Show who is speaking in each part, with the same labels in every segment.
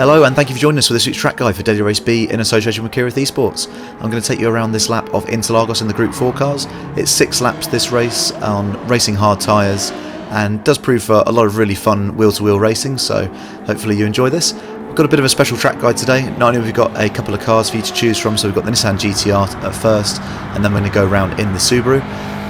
Speaker 1: Hello and thank you for joining us for this week's track guide for Daily Race B in association with Gr4 Esports. I'm going to take you around this lap of Interlagos in the Group 4 cars. It's 6 laps this race on racing hard tyres and does prove for a lot of really fun wheel-to-wheel racing, so hopefully you enjoy this. We've got a bit of a special track guide today. Not only have we got a couple of cars for you to choose from, so we've got the Nissan GT-R at first and then we're going to go around in the Subaru.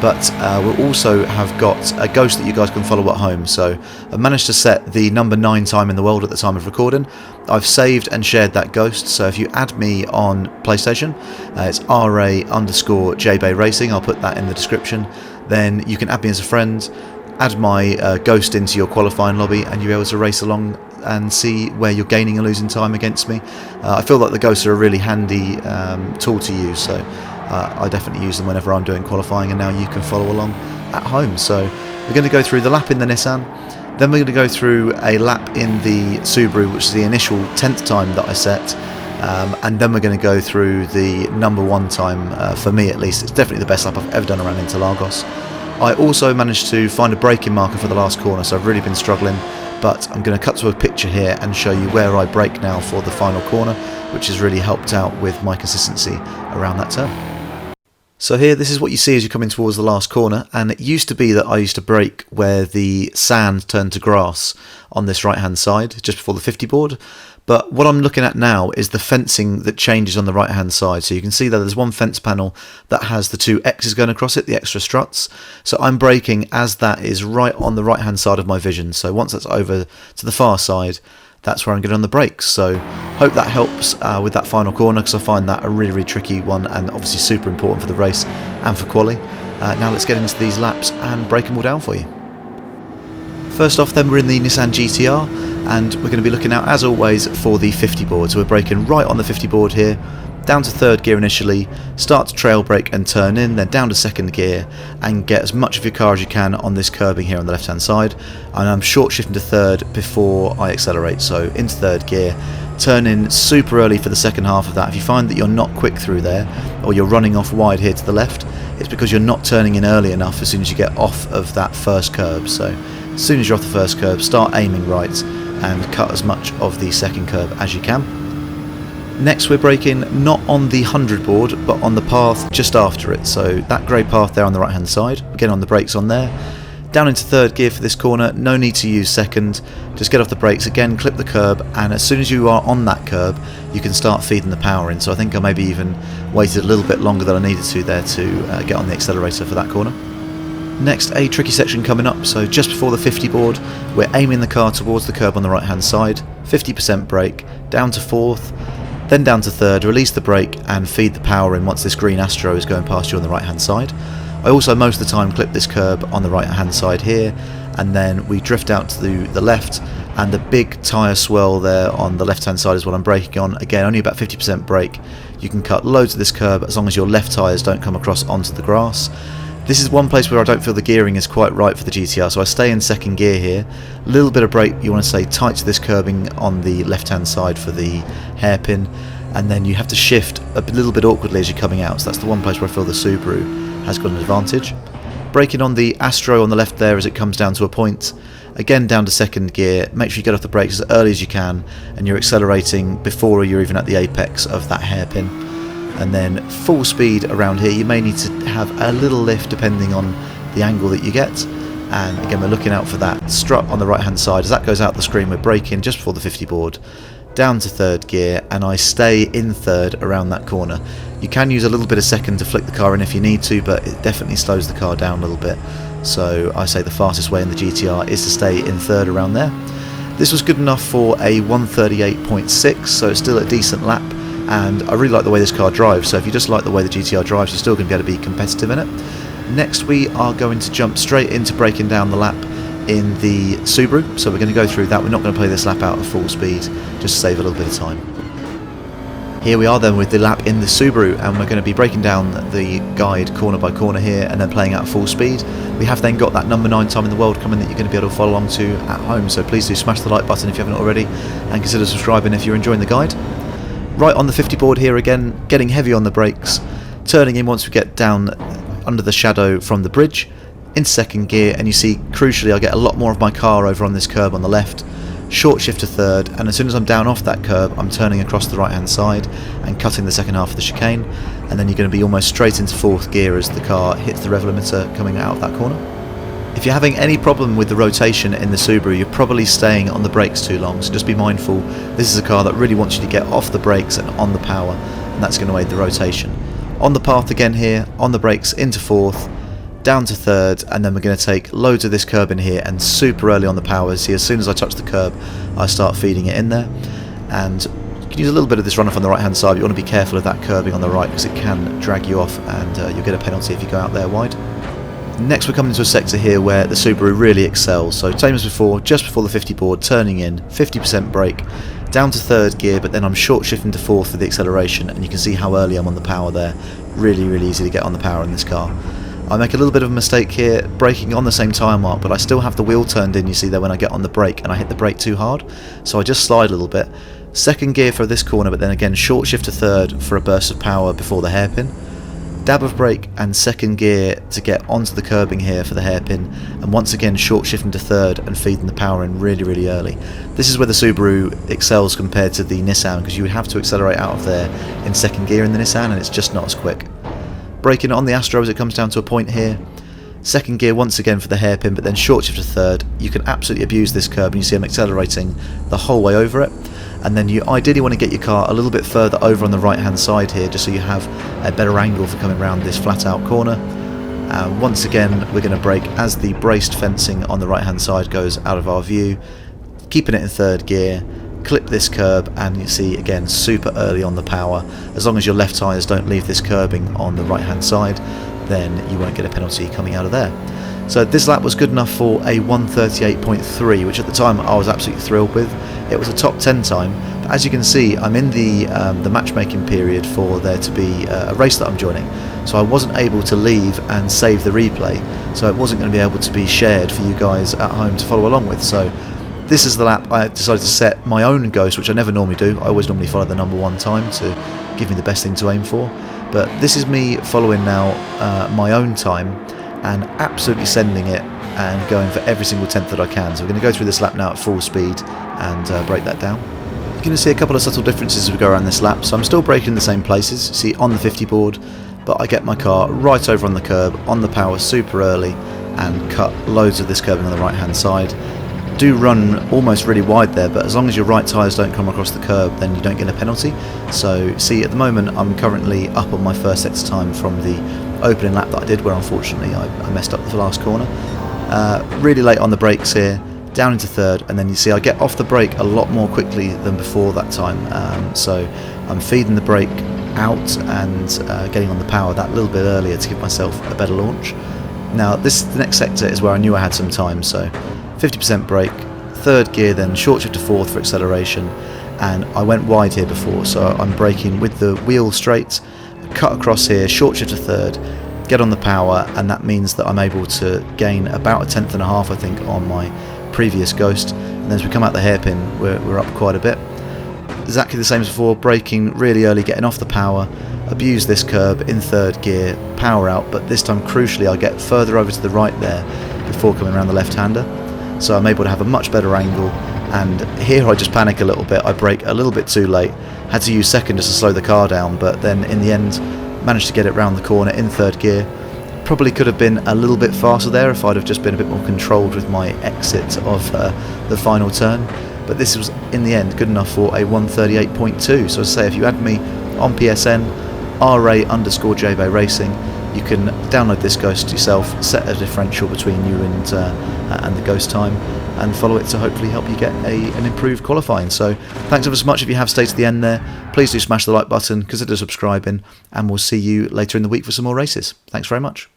Speaker 1: But we'll also have got a Ghost that you guys can follow at home. So I've managed to set the number 9 time in the world at the time of recording. I've saved and shared that Ghost, so if you add me on PlayStation, it's RA_JBay Racing, I'll put that in the description. Then you can add me as a friend, add my Ghost into your qualifying lobby, and you'll be able to race along and see where you're gaining and losing time against me. I feel like the Ghosts are a really handy tool to use, so I definitely use them whenever I'm doing qualifying, and now you can follow along at home. So we're going to go through the lap in the Nissan, then we're going to go through a lap in the Subaru, which is the initial 10th time that I set, and then we're going to go through the number 1 time, for me at least. It's definitely the best lap I've ever done around Interlagos. I also managed to find a braking marker for the last corner, so I've really been struggling, but I'm going to cut to a picture here and show you where I brake now for the final corner, which has really helped out with my consistency around that turn. So here, this is what you see as you're coming towards the last corner, and it used to be that I used to brake where the sand turned to grass on this right hand side, just before the 50 board, but what I'm looking at now is the fencing that changes on the right hand side. So you can see that there's one fence panel that has the 2 X's going across it, the extra struts, so I'm braking as that is right on the right hand side of my vision. So once that's over to the far side, that's where I'm getting on the brakes. So hope that helps with that final corner, because I find that a really tricky one and obviously super important for the race and for quali. Now let's get into these laps and break them all down for you. First off then, we're in the Nissan GT-R and we're going to be looking out as always for the 50 board. So we're braking right on the 50 board here, down to 3rd gear initially, start to trail brake and turn in, then down to 2nd gear and get as much of your car as you can on this curbing here on the left hand side, and I'm short shifting to 3rd before I accelerate, so into 3rd gear, turn in super early for the second half of that. If you find that you're not quick through there or you're running off wide here to the left, it's because you're not turning in early enough as soon as you get off of that first curb. So as soon as you're off the first curb, start aiming right and cut as much of the second curb as you can. Next we're braking not on the 100 board but on the path just after it, so that grey path there on the right hand side. Again on the brakes on there, down into 3rd gear for this corner, no need to use 2nd, just get off the brakes again, clip the curb, and as soon as you are on that curb you can start feeding the power in. So I think I maybe even waited a little bit longer than I needed to there to get on the accelerator for that corner. Next, a tricky section coming up, so just before the 50 board we're aiming the car towards the curb on the right hand side, 50% brake, down to 4th, then down to 3rd, release the brake and feed the power in once this green Astro is going past you on the right hand side. I also most of the time clip this curb on the right hand side here, and then we drift out to the left, and the big tyre swirl there on the left hand side is what I'm braking on. Again, only about 50% brake. You can cut loads of this curb as long as your left tyres don't come across onto the grass. This is one place where I don't feel the gearing is quite right for the GT-R, so I stay in 2nd gear here. A little bit of brake, you want to stay tight to this curbing on the left hand side for the hairpin, and then you have to shift a little bit awkwardly as you're coming out, so that's the one place where I feel the Subaru has got an advantage. Braking on the Astro on the left there as it comes down to a point, again down to 2nd gear, make sure you get off the brakes as early as you can and you're accelerating before you're even at the apex of that hairpin. And then full speed around here. You may need to have a little lift depending on the angle that you get, and again we're looking out for that strut on the right hand side. As that goes out the screen we're braking just before the 50 board, down to 3rd gear, and I stay in 3rd around that corner. You can use a little bit of 2nd to flick the car in if you need to, but it definitely slows the car down a little bit, so I say the fastest way in the GT-R is to stay in 3rd around there. This was good enough for a 138.6, so it's still a decent lap, and I really like the way this car drives, so if you just like the way the GT-R drives you're still going to be able to be competitive in it. Next we are going to jump straight into breaking down the lap in the Subaru, so we're going to go through that. We're not going to play this lap out at full speed, just to save a little bit of time. Here we are then with the lap in the Subaru, and we're going to be breaking down the guide corner by corner here and then playing out at full speed. We have then got that number 9 time in the world coming that you're going to be able to follow along to at home, so please do smash the like button if you haven't already and consider subscribing if you're enjoying the guide. Right on the 50 board here again, getting heavy on the brakes, turning in once we get down under the shadow from the bridge, into 2nd gear, and you see crucially I get a lot more of my car over on this curb on the left, short shift to third, and as soon as I'm down off that curb, I'm turning across the right hand side and cutting the second half of the chicane, and then you're going to be almost straight into fourth gear as the car hits the rev limiter coming out of that corner. If you're having any problem with the rotation in the Subaru, you're probably staying on the brakes too long, so just be mindful. This is a car that really wants you to get off the brakes and on the power, and that's going to aid the rotation. On the path again here, on the brakes into fourth, down to third, and then we're going to take loads of this curb in here and super early on the power. See, as soon as I touch the curb, I start feeding it in there, and you can use a little bit of this runoff on the right hand side, but you want to be careful of that curbing on the right because it can drag you off, and you'll get a penalty if you go out there wide. Next we're coming into a sector here where the Subaru really excels, so same as before, just before the 50 board, turning in, 50% brake, down to third gear, but then I'm short shifting to fourth for the acceleration, and you can see how early I'm on the power there. Really easy to get on the power in this car. I make a little bit of a mistake here, braking on the same tyre mark, but I still have the wheel turned in, you see there, when I get on the brake, and I hit the brake too hard, so I just slide a little bit. Second gear for this corner, but then again short shift to third for a burst of power before the hairpin. Dab of brake and second gear to get onto the curbing here for the hairpin, and once again short shifting to third and feeding the power in really early. This is where the Subaru excels compared to the Nissan, because you would have to accelerate out of there in second gear in the Nissan, and it's just not as quick. Braking on the Astro as it comes down to a point here. Second gear once again for the hairpin, but then short shift to third. You can absolutely abuse this curb, and you see I'm accelerating the whole way over it. And then you ideally want to get your car a little bit further over on the right hand side here, just so you have a better angle for coming around this flat out corner. Once again we're going to brake as the braced fencing on the right hand side goes out of our view, keeping it in third gear, clip this curb, and you see again super early on the power. As long as your left tyres don't leave this curbing on the right hand side, then you won't get a penalty coming out of there. So this lap was good enough for a 1:38.3, which at the time I was absolutely thrilled with. It was a top 10 time, but as you can see I'm in the matchmaking period for there to be a race that I'm joining, so I wasn't able to leave and save the replay, so it wasn't going to be able to be shared for you guys at home to follow along with. So this is the lap I decided to set my own ghost, which I never normally do. I always normally follow the #1 time to give me the best thing to aim for, but this is me following now my own time and absolutely sending it and going for every single tenth that I can. So we're going to go through this lap now at full speed and break that down. You're going to see a couple of subtle differences as we go around this lap. So I'm still braking in the same places, see on the 50 board, but I get my car right over on the curb, on the power super early, and cut loads of this curbing on the right hand side. Do run almost really wide there, but as long as your right tyres don't come across the curb, then you don't get a penalty. So see, at the moment I'm currently up on my first set time from the opening lap that I did, where unfortunately I messed up the last corner. Really late on the brakes here, down into third, and then you see I get off the brake a lot more quickly than before that time. So I'm feeding the brake out and getting on the power that little bit earlier to give myself a better launch. Now the next sector is where I knew I had some time, so 50% brake, third gear, then short shift to fourth for acceleration, and I went wide here before, so I'm braking with the wheel straight, cut across here, short shift to third, get on the power, and that means that I'm able to gain about a tenth and a half, I think, on my previous Ghost. And then as we come out the hairpin, we're up quite a bit. Exactly the same as before, braking really early, getting off the power, abuse this curb in third gear, power out, but this time crucially I get further over to the right there before coming around the left-hander, so I'm able to have a much better angle. And here I just panic a little bit, I brake a little bit too late, had to use second just to slow the car down, but then in the end managed to get it round the corner in third gear. Probably could have been a little bit faster there if I'd have just been a bit more controlled with my exit of the final turn, but this was in the end good enough for a 1:38.2. So as I say, if you add me on PSN, RA_JB Racing, you can download this Ghost yourself, set a differential between you and the Ghost time, and follow it to hopefully help you get an improved qualifying. So thanks ever so much if you have stayed to the end there. Please do smash the like button, consider subscribing, and we'll see you later in the week for some more races. Thanks very much.